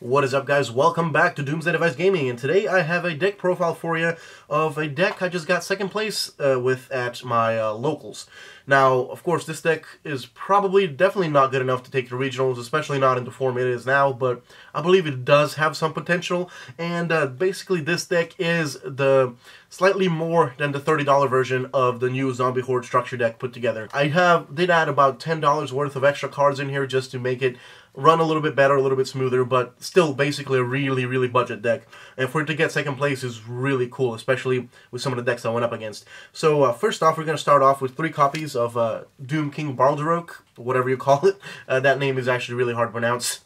What is up, guys? Welcome back to Doomsday Device Gaming, and today I have a deck profile for you of a deck I just got second place with at my locals. Now, of course, this deck is definitely not good enough to take the regionals, especially not in the form it is now, but I believe it does have some potential, and basically this deck is the slightly more than the $30 version of the new Zombie Horde structure deck put together. I did add about $10 worth of extra cards in here just to make it run a little bit better, a little bit smoother, but still basically a really budget deck. And for it to get second place is really cool, especially with some of the decks I went up against. So first off, we're going to start off with 3 copies of Doom King Balderok, whatever you call it. That name is actually really hard to pronounce.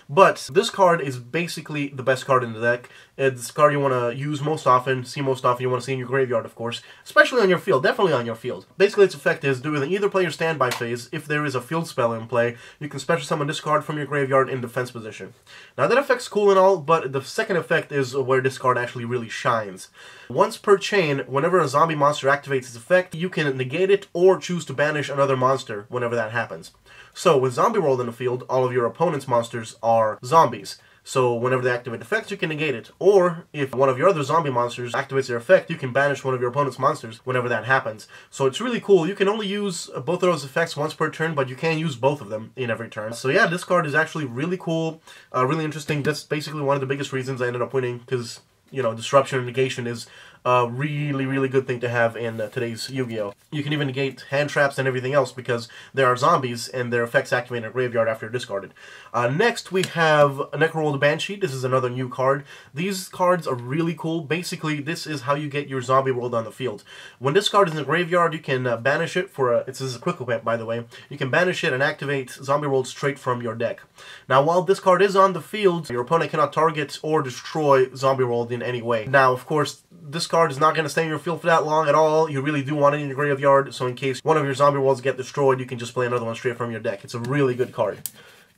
But this card is basically the best card in the deck. It's a card you want to use most often, you want to see in your graveyard, of course. Especially on your field, definitely on your field. Basically, its effect is, during either player standby phase, if there is a field spell in play, you can special summon this card from your graveyard in defense position. Now, that effect's cool and all, but the second effect is where this card actually really shines. Once per chain, whenever a zombie monster activates its effect, you can negate it or choose to banish another monster whenever that happens. So, with Zombie World in the field, all of your opponent's monsters are zombies. So, whenever they activate effects, you can negate it. Or, if one of your other zombie monsters activates their effect, you can banish one of your opponent's monsters whenever that happens. So, it's really cool. You can only use both of those effects once per turn, but you can use both of them in every turn. So, yeah, this card is actually really cool, really interesting. That's basically one of the biggest reasons I ended up winning, because, you know, disruption and negation is a really good thing to have in today's Yu-Gi-Oh! You can even negate hand traps and everything else because there are zombies and their effects activate in a graveyard after discarded. Next, we have Necro the Banshee. This is another new card. These cards are really cool. Basically, this is how you get your Zombie World on the field. When this card is in the graveyard, you can banish it for this is a quick event, by the way. You can banish it and activate Zombie World straight from your deck. Now, while this card is on the field, your opponent cannot target or destroy Zombie World in any way. Now, of course, this card is not going to stay in your field for that long at all. You really do want it in your graveyard, so in case one of your Zombie Worlds get destroyed, you can just play another one straight from your deck. It's a really good card.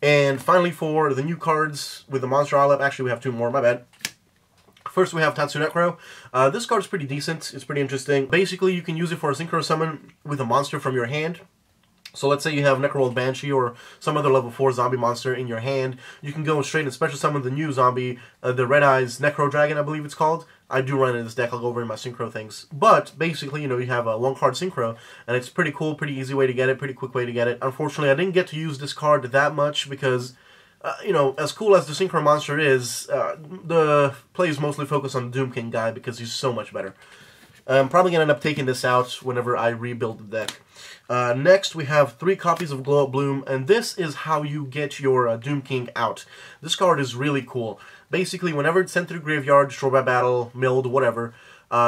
And finally, for the new cards with the Monster Isle, actually we have 2 more, my bad. First, we have Tatsu Necro. This card is pretty decent. It's pretty interesting. Basically, you can use it for a Synchro summon with a monster from your hand. So let's say you have Necro Banshee or some other level 4 zombie monster in your hand. You can go straight and special summon the new zombie, the Red Eyes Necro Dragon, I believe it's called. I do run in this deck. I'll go over in my Synchro things. But basically, you know, you have a 1-card Synchro, and it's pretty cool, pretty easy way to get it, pretty quick way to get it. Unfortunately, I didn't get to use this card that much because, you know, as cool as the Synchro monster is, the play is mostly focused on the Doom King guy because he's so much better. I'm probably going to end up taking this out whenever I rebuild the deck. Next, we have 3 copies of Glow Up Bloom, and this is how you get your Doom King out. This card is really cool. Basically, whenever it's sent to the graveyard, destroyed by battle, milled, whatever,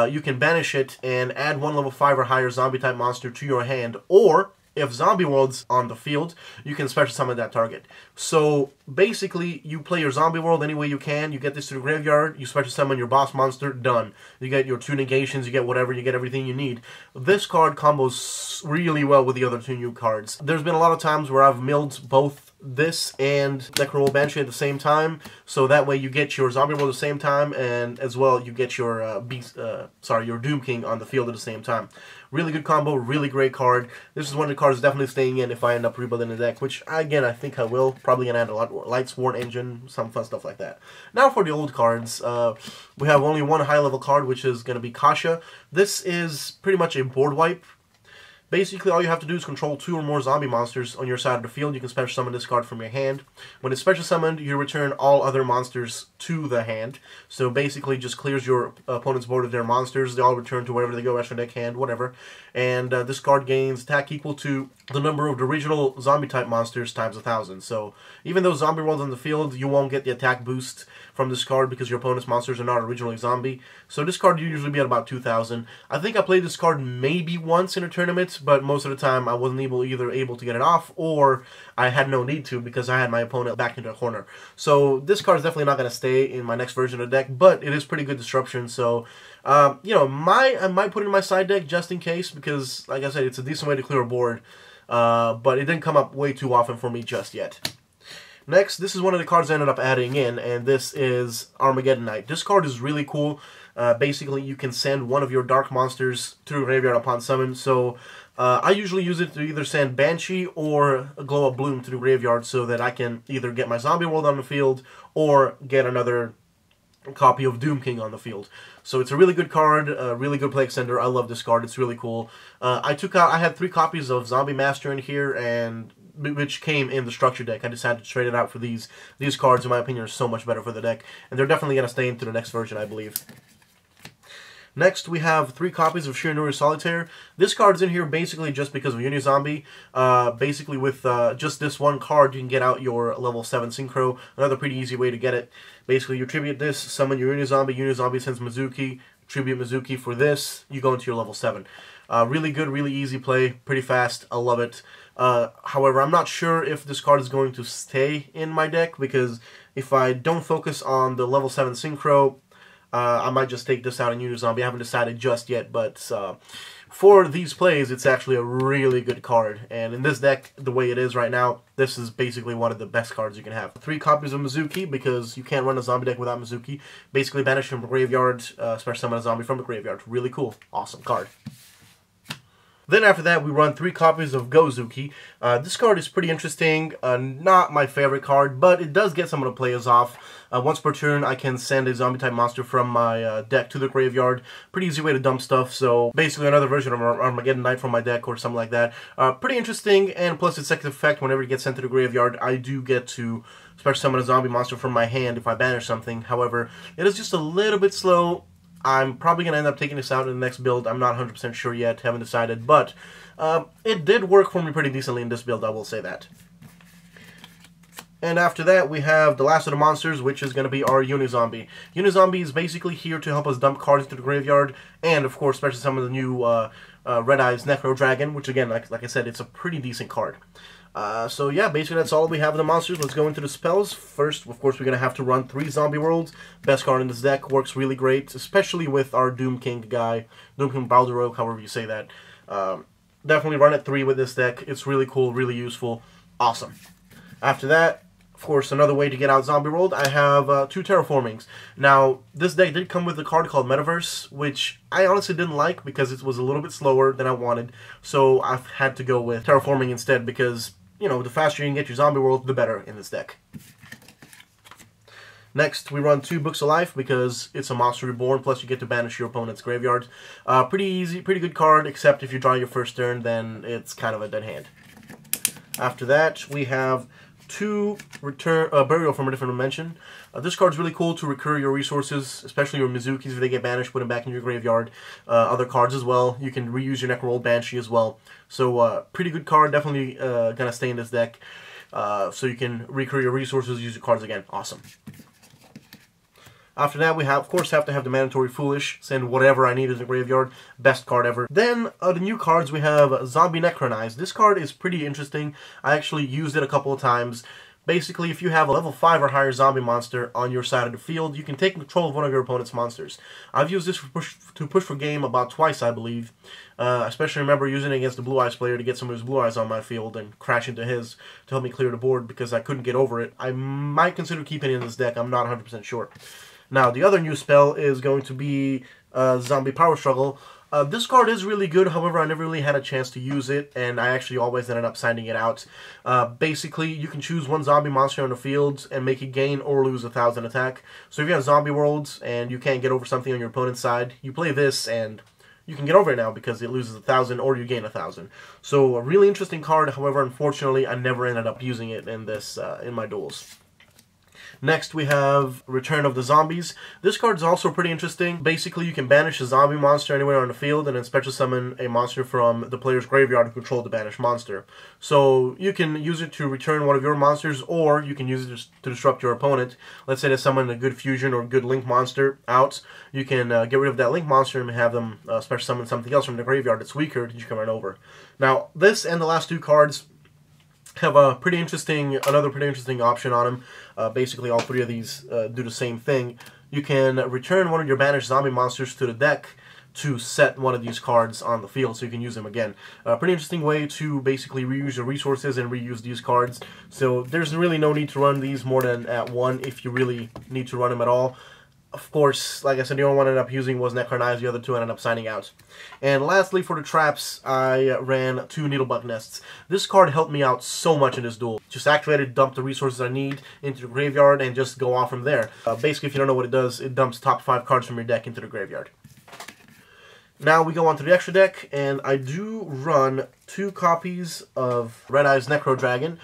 you can banish it and add 1 level 5 or higher zombie-type monster to your hand, or if Zombie World's on the field, you can special summon that target. So, basically, you play your Zombie World any way you can, you get this to the graveyard, you special summon your boss monster, done. You get your 2 negations, you get whatever, you get everything you need. This card combos really well with the other 2 new cards. There's been a lot of times where I've milled both this and Necro Banshee at the same time, so that way you get your Zombie World at the same time, and as well you get your your Doom King on the field at the same time. Really good combo, really great card. This is one of the cards definitely staying in if I end up rebuilding the deck, which again I think I will. Probably gonna add a lot more Lightsworn Engine, some fun stuff like that. Now for the old cards, we have only 1 high level card, which is gonna be Kasha. This is pretty much a board wipe. Basically, all you have to do is control 2 or more zombie monsters on your side of the field. You can special summon this card from your hand. When it's special summoned, you return all other monsters to the hand. So basically, just clears your opponent's board of their monsters. They all return to wherever they go, extra deck, hand, whatever. And this card gains attack equal to the number of the original zombie-type monsters times 1,000. So even though Zombie World's on the field, you won't get the attack boost from this card because your opponent's monsters are not originally zombie. So this card will usually be at about 2,000. I think I played this card maybe once in a tournament, but most of the time I wasn't either able to get it off or I had no need to because I had my opponent back into the corner. So this card is definitely not going to stay in my next version of the deck, but it is pretty good disruption. So, you know, I might put it in my side deck just in case because, like I said, it's a decent way to clear a board, but it didn't come up way too often for me just yet. Next, this is one of the cards I ended up adding in, and this is Armageddon Knight. This card is really cool. Basically, you can send one of your dark monsters to the graveyard upon summon. So, I usually use it to either send Banshee or a Glow Up Bloom to the graveyard so that I can either get my Zombie World on the field or get another copy of Doom King on the field. So it's a really good card, a really good play extender. I love this card. It's really cool. I had 3 copies of Zombie Master in here, and which came in the structure deck. I decided to trade it out for these. These cards, in my opinion, are so much better for the deck, and they're definitely going to stay into the next version, I believe. Next, we have 3 copies of Shiranui Solitaire. This card's in here basically just because of Unizombie. Basically, with just this one card, you can get out your level 7 Synchro. Another pretty easy way to get it. Basically, you tribute this, summon your Unizombie. Unizombie sends Mizuki. Tribute Mizuki for this. You go into your level 7. Really good, really easy play. Pretty fast. I love it. However, I'm not sure if this card is going to stay in my deck, because if I don't focus on the level 7 Synchro, I might just take this out in Unizombie. I haven't decided just yet, but for these plays, it's actually a really good card. And in this deck, the way it is right now, this is basically one of the best cards you can have. 3 copies of Mizuki, because you can't run a zombie deck without Mizuki. Basically banish from the graveyard, special summon a zombie from the graveyard. Really cool. Awesome card. Then after that, we run 3 copies of Gozuki. This card is pretty interesting. Not my favorite card, but it does get some of the players off. Once per turn, I can send a zombie-type monster from my deck to the graveyard. Pretty easy way to dump stuff, so basically another version of Armageddon Knight from my deck or something like that. Pretty interesting, and plus its second effect, whenever it gets sent to the graveyard, I do get to special summon a zombie monster from my hand if I banish something. However, it is just a little bit slow. I'm probably going to end up taking this out in the next build. I'm not 100% sure yet, haven't decided, but it did work for me pretty decently in this build, I will say that. And after that, we have the last of the monsters, which is going to be our Unizombie. Unizombie is basically here to help us dump cards into the graveyard, and of course, especially some of the new Red Eyes Necro Dragon, which again, like I said, it's a pretty decent card. So yeah, basically that's all we have of the monsters. Let's go into the spells. First, of course, we're going to have to run 3 Zombie Worlds. Best card in this deck, works really great, especially with our Doom King guy, Doom King Baldurogue, however you say that. Definitely run at 3 with this deck. It's really cool, really useful, awesome. After that, of course, another way to get out Zombie World, I have 2 Terraformings. Now, this deck did come with a card called Metaverse, which I honestly didn't like because it was a little bit slower than I wanted. So I've had to go with Terraforming instead because, you know, the faster you can get your Zombie World, the better in this deck. Next, we run 2 Books of Life because it's a Monster Reborn, plus you get to banish your opponent's graveyard. Pretty easy, pretty good card, except if you draw your first turn, then it's kind of a dead hand. After that, we have 2 Burial from a Different Dimension. This card's really cool to recur your resources, especially your Mizukis. If they get banished, put them back in your graveyard. Other cards as well. You can reuse your Necro Banshee as well. So, pretty good card. Definitely gonna stay in this deck. So you can recur your resources, use your cards again. Awesome. After that, we of course have to have the mandatory Foolish, send whatever I need in the graveyard, best card ever. Then, the new cards, we have Zombie Necronize. This card is pretty interesting. I actually used it a couple of times. Basically, if you have a level 5 or higher zombie monster on your side of the field, you can take control of one of your opponent's monsters. I've used this to push for game about twice, I believe. Especially remember using it against the Blue Eyes player to get some of his Blue Eyes on my field and crash into his to help me clear the board because I couldn't get over it. I might consider keeping it in this deck, I'm not 100% sure. Now, the other new spell is going to be Zombie Power Struggle. This card is really good, however, I never really had a chance to use it, and I actually always ended up signing it out. Basically, you can choose 1 zombie monster on the field and make it gain or lose 1,000 attack. So if you have Zombie Worlds and you can't get over something on your opponent's side, you play this and you can get over it now because it loses 1,000 or you gain 1,000. So a really interesting card, however, unfortunately, I never ended up using it in this in my duels. Next, we have Return of the Zombies. This card is also pretty interesting. Basically, you can banish a zombie monster anywhere on the field and then special summon a monster from the player's graveyard to control the banished monster. So, you can use it to return one of your monsters, or you can use it to disrupt your opponent. Let's say there's someone a good fusion or good link monster out. You can get rid of that link monster and have them special summon something else from the graveyard that's weaker that you can run over. Now, this and the last 2 cards have a another pretty interesting option on them. Basically, all 3 of these do the same thing. You can return one of your banished zombie monsters to the deck to set one of these cards on the field so you can use them again. Pretty interesting way to basically reuse your resources and reuse these cards. So there's really no need to run these more than at 1 if you really need to run them at all. Of course, like I said, the only one I ended up using was Necronized, the other two ended up signing out. And lastly, for the traps, I ran 2 Needlebug Nests. This card helped me out so much in this duel. Just activate it, dump the resources I need into the graveyard, and just go off from there. Basically, if you don't know what it does, it dumps top 5 cards from your deck into the graveyard. Now we go on to the extra deck, and I do run 2 copies of Red Eye's Necro Dragon.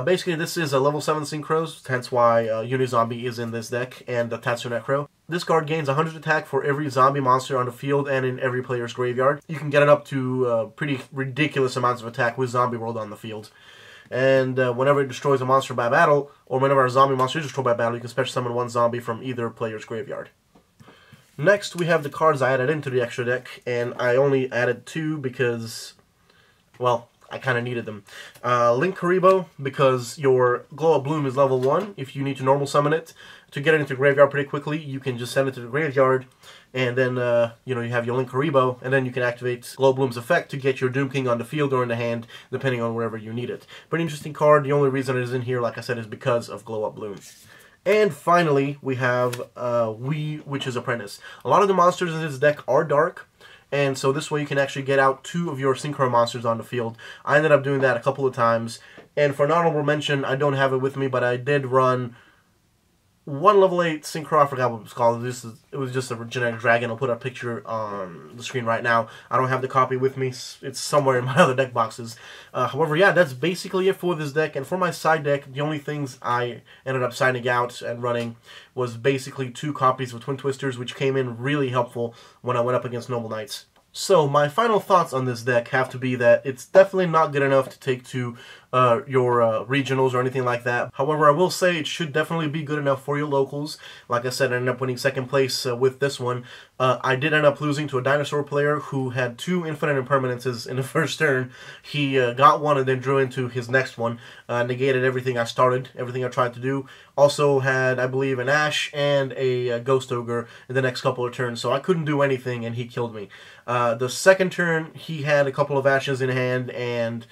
Basically, this is a level 7 Synchros, hence why Unizombie is in this deck, and Tatsu Necro. This card gains 100 attack for every zombie monster on the field and in every player's graveyard. You can get it up to pretty ridiculous amounts of attack with Zombie World on the field. And whenever it destroys a monster by battle, or whenever a zombie monster is destroyed by battle, you can special summon 1 zombie from either player's graveyard. Next, we have the cards I added into the extra deck, and I only added 2 because, well, I kind of needed them. Link Karibo, because your Glow Up Bloom is level 1. If you need to normal summon it, to get it into the graveyard pretty quickly, you can just send it to the graveyard, and then, you have your Link Karibo, and then you can activate Glow Bloom's effect to get your Doom King on the field or in the hand, depending on wherever you need it. Pretty interesting card. The only reason it is in here, like I said, is because of Glow Up Bloom. And finally, we have Witch's Apprentice. A lot of the monsters in this deck are dark, and so this way you can actually get out 2 of your Synchro monsters on the field. I ended up doing that a couple of times, and for an honorable mention, I don't have it with me, but I did run 1 level 8 Synchro, I forgot what it was called. It was just a generic dragon. I'll put a picture on the screen right now. I don't have the copy with me. It's somewhere in my other deck boxes. However, yeah, that's basically it for this deck. And for my side deck, the only things I ended up signing out and running was basically 2 copies of Twin Twisters, which came in really helpful when I went up against Noble Knights. So, my final thoughts on this deck have to be that it's definitely not good enough to take to your regionals or anything like that. However, I will say it should definitely be good enough for your locals. Like I said, I ended up winning 2nd place with this one. I did end up losing to a dinosaur player who had 2 infinite impermanences in the first turn. He got 1 and then drew into his next one. Negated everything I started, everything I tried to do. Also had, I believe, an Ash and a Ghost Ogre in the next couple of turns, so I couldn't do anything and he killed me. The second turn, he had a couple of Ashes in hand and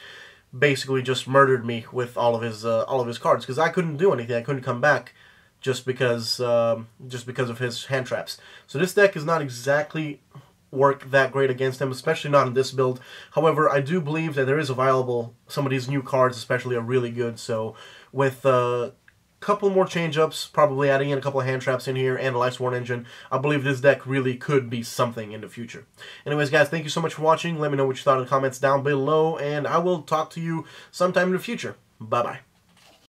basically just murdered me with all of his cards because I couldn't do anything. I couldn't come back just because of his hand traps. So this deck is not exactly work that great against him, especially not in this build. However, I do believe that there is some of these new cards especially are really good. So with couple more change-ups, probably adding in a couple of hand traps in here and a Lifesworn Engine, I believe this deck really could be something in the future. Anyways, guys, thank you so much for watching. Let me know what you thought in the comments down below, and I will talk to you sometime in the future. Bye-bye.